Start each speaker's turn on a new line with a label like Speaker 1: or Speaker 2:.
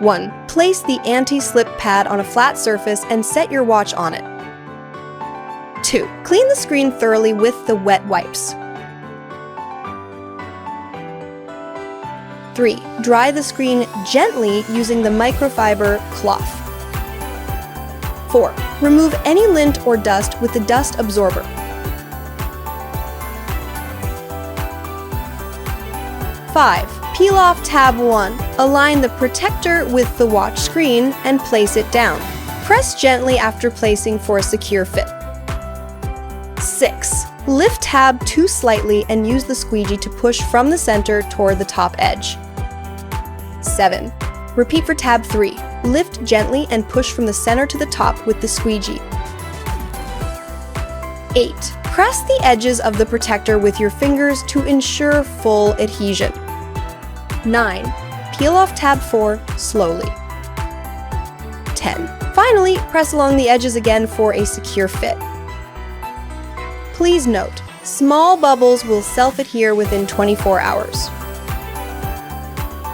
Speaker 1: 1. Place the anti-slip pad on a flat surface and set your watch on it. 2. Clean the screen thoroughly with the wet wipes. 3. Dry the screen gently using the microfiber cloth. 4. Remove any lint or dust with the dust absorber. 5. Peel off tab 1. Align the protector with the watch screen and place it down. Press gently after placing for a secure fit. 6. Lift tab 2 slightly and use the squeegee to push from the center toward the top edge. 7. Repeat for tab 3. Lift gently and push from the center to the top with the squeegee. 8. Press the edges of the protector with your fingers to ensure full adhesion. 9. Peel off tab 4 slowly. 10. Finally, press along the edges again for a secure fit. Please note, small bubbles will self-adhere within 24 hours.